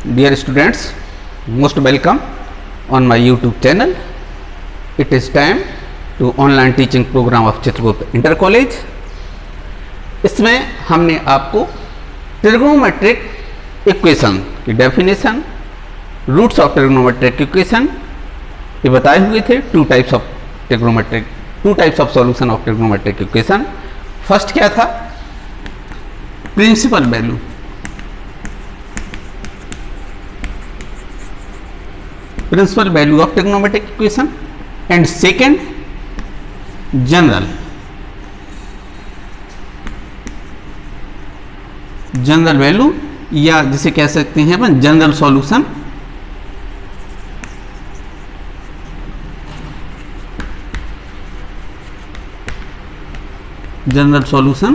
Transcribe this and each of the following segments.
Dear students, most welcome on my YouTube channel. It is time to online teaching program of Chitragupta inter college. इसमें हमने आपको trigonometric equation की definition, roots of trigonometric equation ये बताए हुए थे। Two types of solution of trigonometric equation. First क्या था? Principal value, principal value of trigonometric equation, and second general value या जिसे कह सकते हैं अपन general solution. General solution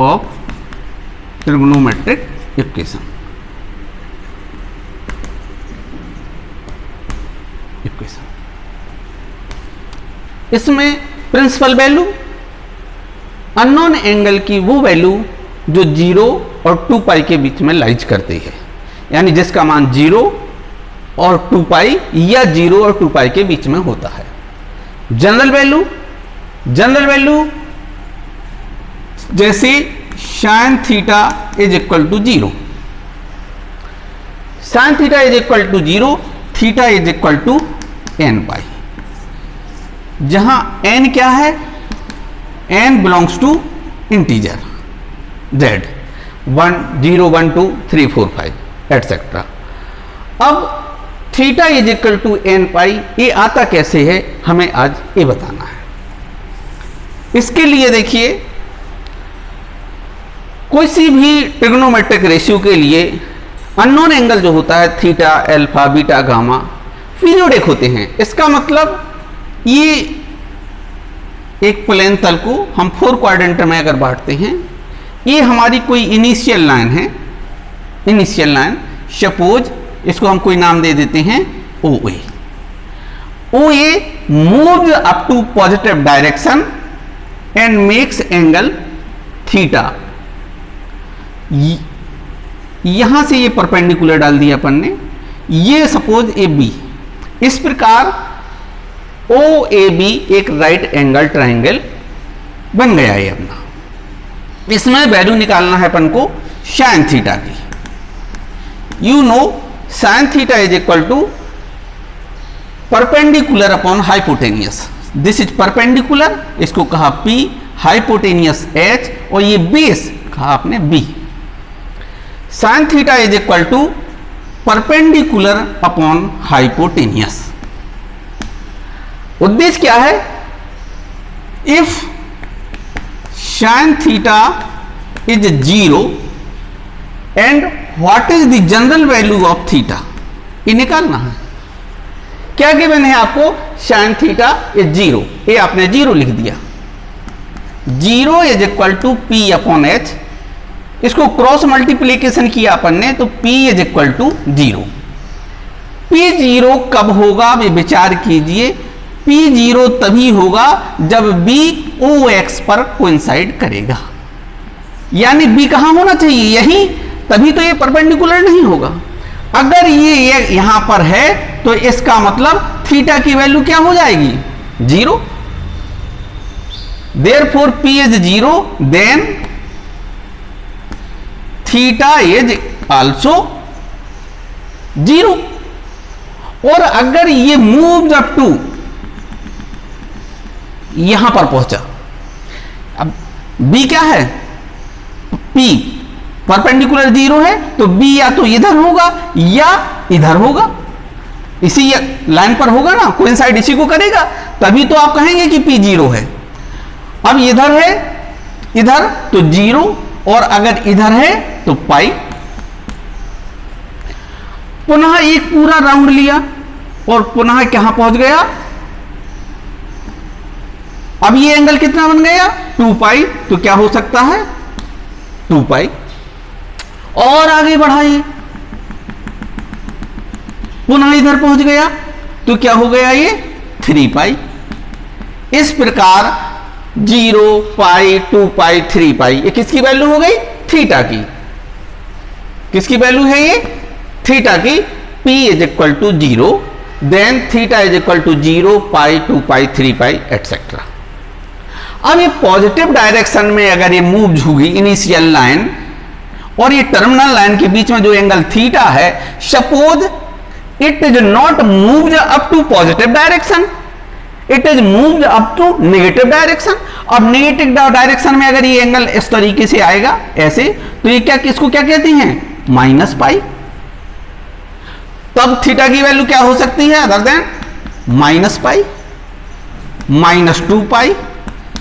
of trigonometric equation. इसमें प्रिंसिपल वैल्यू अननोन एंगल की वो वैल्यू जो 0 और 2 पाई के बीच में लाइज करती है, यानी जिसका मान 0 और 2 पाई या 0 और 2 पाई के बीच में होता है। जनरल वैल्यू जैसे sine theta is equal to 0, sine theta is equal to 0, theta is equal to n pi, जहां n क्या है? n belongs to integer z, 1 0 1 2 3 4 5 etcetera. अब theta is equal to n pi ये आता कैसे है, हमें आज ये बताना है। इसके लिए देखिए, कोई सी भी ट्रिग्नोमेट्रिक रेशियो के लिए अननोन एंगल जो होता है theta, alpha, beta, gamma periodic होते हैं। इसका मतलब ये एक प्लेन तल को हम 4 क्वाड्रेंट में अगर बांटते हैं, ये हमारी कोई इनिशियल लाइन है, इनिशियल लाइन। सपोज इसको हम कोई नाम दे देते हैं OA। OA moves up to positive direction and makes angle theta. यहां से ये परपेंडिकुलर डाल दिया अपन ने, ये सपोज AB। इस प्रकार OAB एक राइट एंगल ट्राइंगल बन गया है अपना। इसमें वैल्यू निकालना है अपन को साइन थीटा की। You know sine theta is equal to perpendicular upon hypotenuse. This is perpendicular, इसको कहा P, हाइपोटेनियस H, और ये बेस कहा आपने B। Sine theta is equal to perpendicular upon hypotenuse. उद्देश्य क्या है? If sine theta is 0 and what is the general value of theta, ये निकालना है। क्या गिवन है आपको? साइन थीटा इज 0, ये आपने 0 लिख दिया। 0 is equal to P upon H। इसको क्रॉस मल्टीप्लीकेशन किया अपन ने तो P is equal to 0। P0 कब होगा वे विचार कीजिए। P0 तभी होगा जब B OX पर कोइंसाइड करेगा, यानी B कहां होना चाहिए? यही, तभी तो ये परपेंडिकुलर नहीं होगा। अगर ये यहां पर है तो इसका मतलब थीटा की वैल्यू क्या हो जाएगी? 0। Therefore P is 0, then theta is also 0। और अगर ये मूव्स अप टू यहां पर पहुंचा, अब B क्या है? P परपेंडिकुलर 0 है तो B या तो इधर होगा या इधर होगा, इसी लाइन पर होगा ना, कोइंसाइड इसी को करेगा, तभी तो आप कहेंगे कि P 0 है। अब इधर है, इधर तो 0, और अगर इधर है तो पाई। पुनः एक पूरा राउंड लिया और पुनः कहां पहुंच गया? अब ये एंगल कितना बन गया? 2 पाई। तो क्या हो सकता है? 2 पाई। और आगे बढ़ाइए, पुनः इधर पहुंच गया तो क्या हो गया? ये 3 पाई। इस प्रकार 0 पाई 2 पाई 3 पाई, ये किसकी वैल्यू हो गई? थीटा की। किसकी वैल्यू है ये? थीटा की p is equal to 0, then theta is equal to 0, pi, 2 pi, 3 pi etcetera. अब ये पॉजिटिव डायरेक्शन में अगर ये मूव होगी इनिशियल लाइन और ये टर्मिनल लाइन के बीच में जो एंगल थीटा है, suppose it is not moved up to positive direction, it is moved up to negative direction. अब नेगेटिव डायरेक्शन में अगर ये एंगल इस तरीके से आएगा ऐसे, तो ये क्या, किसको क्या कहते हैं, माइनस पाई। तब थीटा की वैल्यू क्या हो सकती है other than minus pi, minus 2 pi,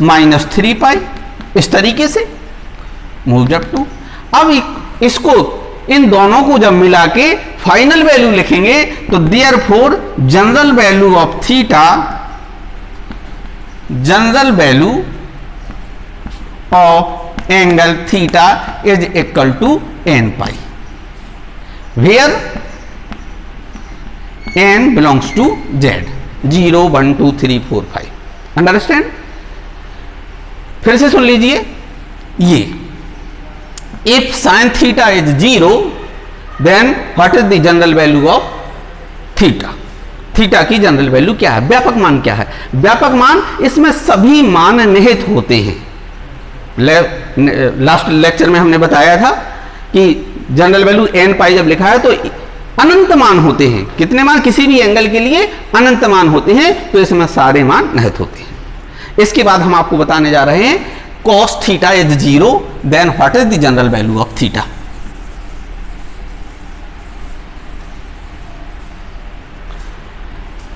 minus 3 पाई, इस तरीके से मूव अप टू। अब इसको, इन दोनों को जब मिला के फाइनल वैल्यू लिखेंगे तो therefore general value of theta, general value of angle theta is equal to n pi, where n belongs to z, 0, 1, 2, 3, 4, 5। Understand? फिर से सुन लीजिए, ये if sine theta is 0, then what is the general value of theta. Theta की general value क्या है, व्यापक मान क्या है? व्यापक मान, इसमें सभी मान निहित होते हैं। लास्ट लेक्चर में हमने बताया था कि जनरल वैल्यू n पाई जब लिखा है तो अनंत मान होते हैं। कितने मान? किसी भी एंगल के लिए अनंत मान होते हैं, तो इसमें सारे मान निहित होते हैं। इसके बाद हम आपको बताने जा रहे हैं cos theta is 0, then what is the general value of theta.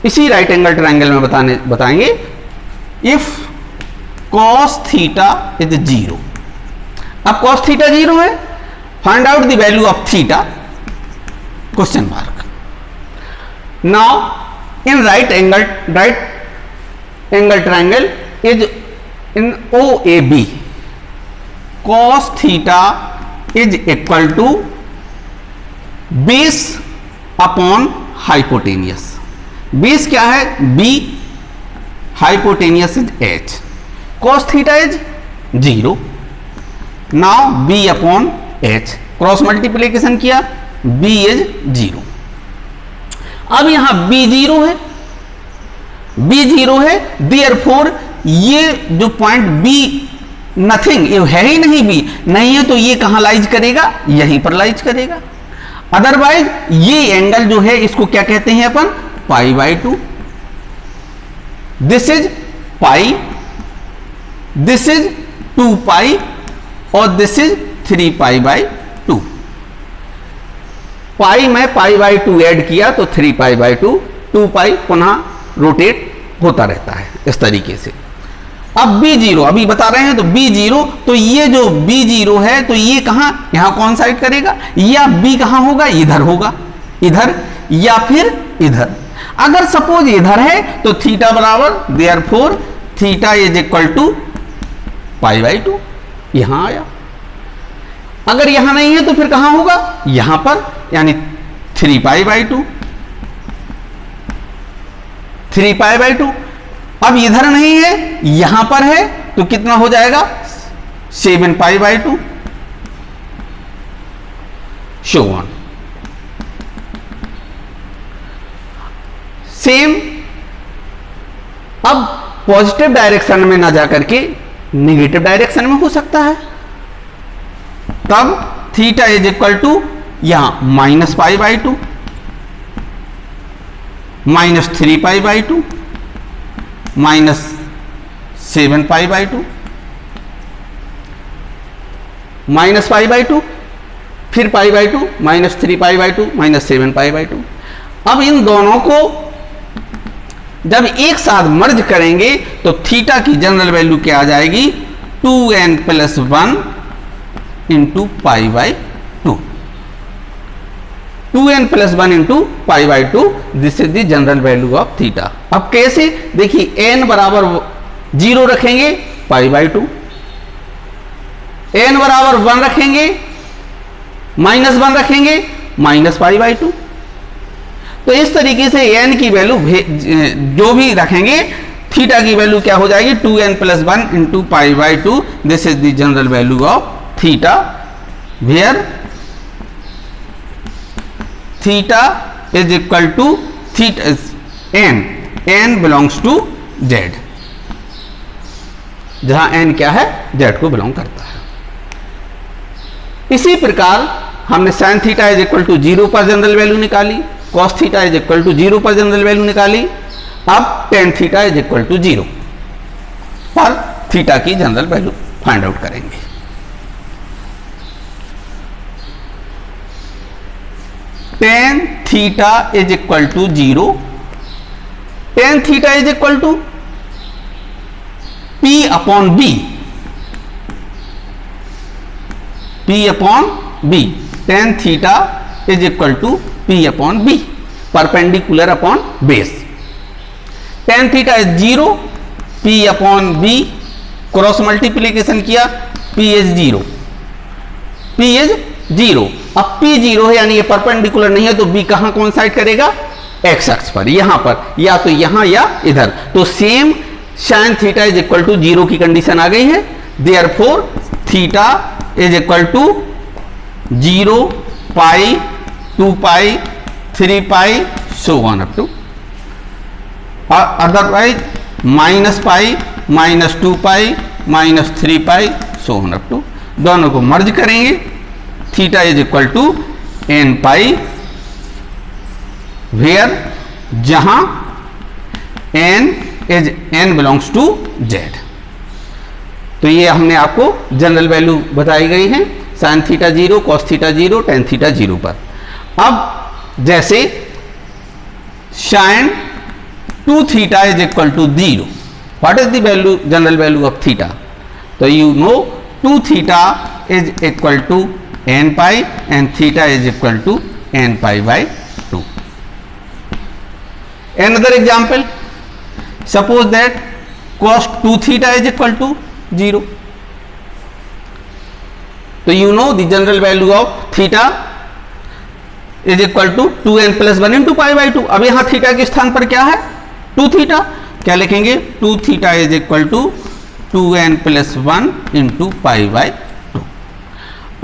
इसी राइट एंगल ट्रायंगल में बताएंगे इफ cos थीटा इज 0। अब cos थीटा 0 है, find out the value of theta, question mark. Now in right angle triangle is in OAB, cos theta is equal to base upon hypotenuse. Base क्या है? B, hypotenuse is H, cos theta is 0, now B upon H, cross multiplication किया, B is 0। अब यहां B 0 है, B 0 है, therefore ये जो point B nothing, ये है ही नहीं, B नहीं है, तो ये कहां लाइज करेगा? यहीं पर लाइज करेगा। अदरवाइज ये एंगल जो है इसको क्या कहते हैं अपन? Pi by 2। This is pi, this is 2 pi और this is 3 pi by 2। Pi में पाई बाई 2 ऐड किया तो 3 पाई बाई 2, 2 पाई पुनः रोटेट होता रहता है इस तरीके से। अब B0 अभी बता रहे हैं, तो B0, तो ये जो B0 है तो ये कहां, यहां कौन साइड करेगा? या B कहां होगा? इधर होगा, इधर या फिर इधर। अगर सपोज इधर है तो थीटा बराबर therefore theta is equal to pi by 2, यहां आया। अगर यहां नहीं है तो फिर कहां होगा? यहां पर, यानी 3 पाई बाई 2, 3 पाई बाई 2। अब इधर नहीं है, यहां पर है, तो कितना हो जाएगा? 7 पाई बाई 2, शो ऑन। सेम अब पॉजिटिव डायरेक्शन में ना जाकर के नेगेटिव डायरेक्शन में हो सकता है। तब थीटा इज इक्वल टू यहां minus pi by 2, minus 3 pi by 2, minus 7 pi by 2, minus pi by 2, फिर पाई by 2, minus 3 pi by 2, minus 7 pi by 2। अब इन दोनों को जब एक साथ मर्ज करेंगे तो थीटा की जनरल वैल्यू क्या आ जाएगी? 2n plus 1 into pi by 2, 2n plus 1 into pi by 2, this is the general value of theta. अब कैसे? देखिए n बराबर 0 रखेंगे, पाई बाई 2, n बराबर 1 रखेंगे, माइनस 1 रखेंगे, माइनस पाई बाई 2। तो इस तरीके से n की वैल्यू जो भी रखेंगे, थीटा की वैल्यू क्या हो जाएगी? 2n plus 1 into pi by 2, this is the general value of theta, where theta is equal to theta n belongs to z, जहां n क्या है, z को बिलोंग करता है। इसी प्रकार हमने sine theta is equal to 0 पर जनरल वैल्यू निकाली, cos theta is equal to 0 पर जनरल वैल्यू निकाली। अब tan theta is equal to 0 पर थीटा की जनरल वैल्यू फाइंड आउट करेंगे। Tan theta is equal to 0, tan theta is equal to P upon B, P upon B, tan theta is equal to P upon B, perpendicular upon base. Tan theta is 0, P upon B, cross multiplication किया, P is 0, P is 0। अब P 0 है यानी ये perpendicular नहीं है, तो B कहां coincide करेगा, एक्स अक्ष पर, यहां पर, या तो यहां या इधर। तो same sine theta is equal to 0 की कंडीशन आ गई है, therefore theta is equal to 0, pi, 2 pi, 3 pi, so on up to, otherwise minus pi, minus 2 pi, minus 3 pi, so on up to. दोनों को मर्ज करेंगे, theta is equal to n pi, where जहां n belongs to z। तो ये हमने आपको general value बताई गई है, sine theta 0, cos theta 0, tan theta 0 पर। अब जैसे sine 2 theta is equal to 0, what is the value, general value of theta, तो you know 2 theta is equal to n pi and theta is equal to n pi by 2। Another example, suppose that cos 2 theta is equal to 0, तो you know the general value of theta is equal to 2n plus 1 into pi by 2। अब यहां theta के स्थान पर क्या है, 2 theta, क्या लिखेंगे, 2 theta is equal to 2n plus 1 into pi by 2।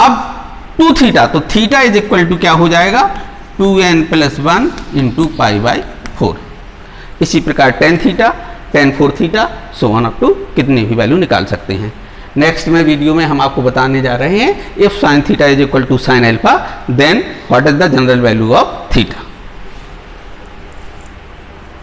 अब 2 थीटा, तो थीटा इज इक्वल टू क्या हो जाएगा, 2n plus 1 into pi by 4। इसी प्रकार tan theta, tan 4 theta, so on up to कितनी भी वैल्यू निकाल सकते हैं। नेक्स्ट में वीडियो में हम आपको बताने जा रहे हैं, if sine theta is equal to sine alpha, then what is the general value of theta.